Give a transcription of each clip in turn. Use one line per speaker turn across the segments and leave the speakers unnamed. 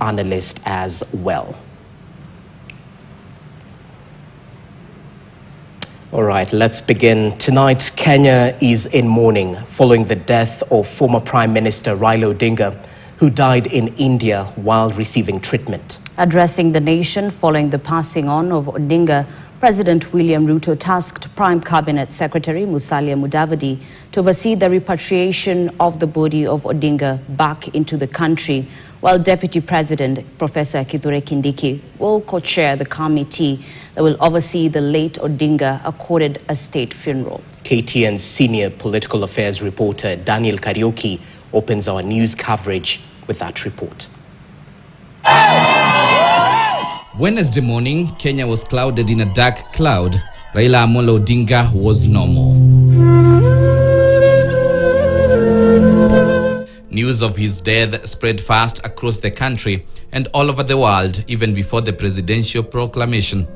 analyst as well. All right, let's begin. Tonight, Kenya is in mourning following the death of former Prime Minister Raila Odinga, who died in India while receiving treatment.
Addressing the nation following the passing on of Odinga, President William Ruto tasked Prime Cabinet Secretary Musalia Mudavadi to oversee the repatriation of the body of Odinga back into the country, while Deputy President Professor Kithure Kindiki will co-chair the committee that will oversee the late Odinga accorded a state funeral.
KTN's senior political affairs reporter Daniel Kariuki opens our news coverage with that report.
Wednesday morning, Kenya was clouded in a dark cloud. Raila Odinga was no more. News of his death spread fast across the country and all over the world, even before the presidential proclamation.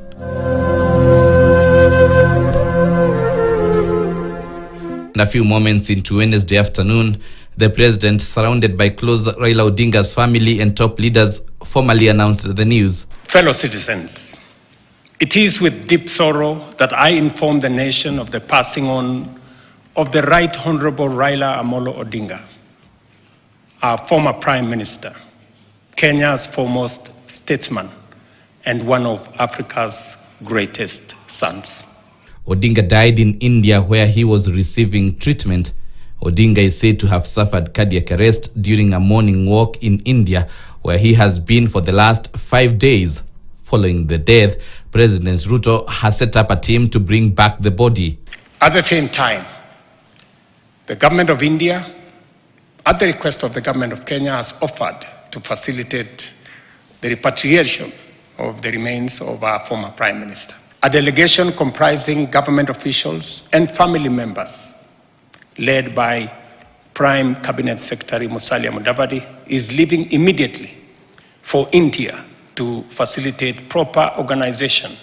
And a few moments into Wednesday afternoon, the president, surrounded by close Raila Odinga's family and top leaders, formally announced the news.
Fellow citizens, it is with deep sorrow that I inform the nation of the passing on of the Right Honorable Raila Odinga, our former Prime Minister, Kenya's foremost statesman, and one of Africa's greatest sons.
Odinga died in India where he was receiving treatment. Odinga is said to have suffered cardiac arrest during a morning walk in India, where he has been for the last 5 days. Following the death, President Ruto has set up a team to bring back the body.
At the same time, the government of India, at the request of the government of Kenya, has offered to facilitate the repatriation of the remains of our former Prime Minister. A delegation comprising government officials and family members, led by Prime Cabinet Secretary Musalia Mudavadi, is leaving immediately for India to facilitate proper organization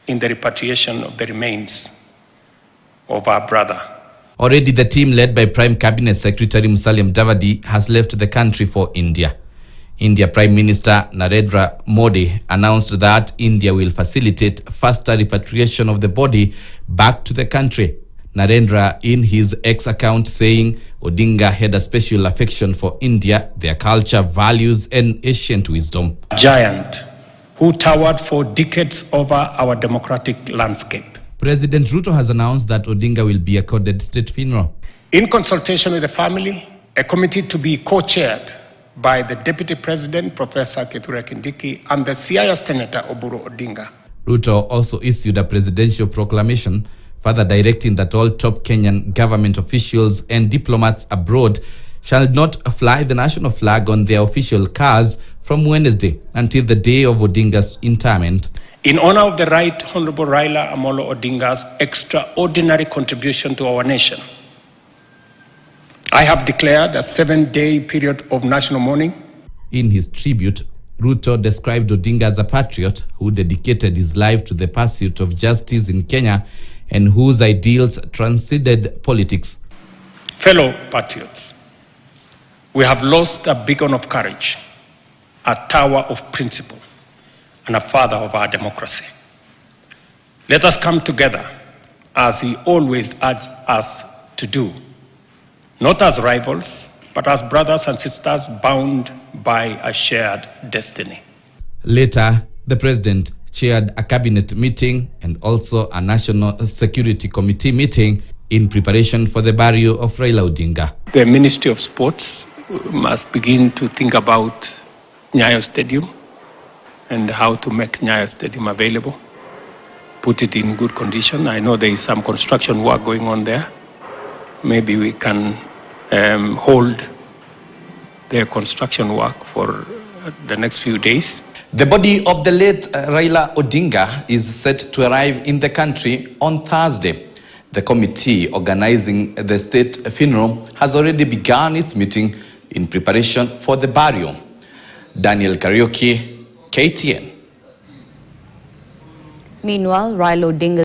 in the repatriation of the remains of our brother.
Already the team led by Prime Cabinet Secretary Musalia Mudavadi has left the country for India. India Prime Minister Narendra Modi announced that India will facilitate faster repatriation of the body back to the country. Narendra, in his X account, saying Odinga had a special affection for India, their culture, values, and ancient wisdom.
A giant who towered for decades over our democratic landscape.
President Ruto has announced that Odinga will be accorded state funeral.
In consultation with the family, a committee to be co-chaired by the Deputy President, Professor Kithure Kindiki, and the Siaya Senator Oburu Odinga.
Ruto also issued a presidential proclamation, further directing that all top Kenyan government officials and diplomats abroad shall not fly the national flag on their official cars from Wednesday until the day of Odinga's interment.
In honor of the Right Honorable Raila Odinga's extraordinary contribution to our nation, I have declared a 7-day period of national mourning.
In his tribute, Ruto described Odinga as a patriot who dedicated his life to the pursuit of justice in Kenya and whose ideals transcended politics.
Fellow patriots, we have lost a beacon of courage, a tower of principle, and a father of our democracy. Let us come together as he always urged us to do, not as rivals, but as brothers and sisters bound by a shared destiny.
Later, the president chaired a cabinet meeting and also a National Security Committee meeting in preparation for the burial of Raila Odinga.
The Ministry of Sports must begin to think about Nyayo Stadium and how to make Nyayo Stadium available, put it in good condition. I know there is some construction work going on there. Maybe we can hold the construction work for the next few days.
The body of the late Raila Odinga is set to arrive in the country on Thursday. The committee organizing the state funeral has already begun its meeting in preparation for the burial. Daniel Kariuki, KTN.
Meanwhile, Raila Odinga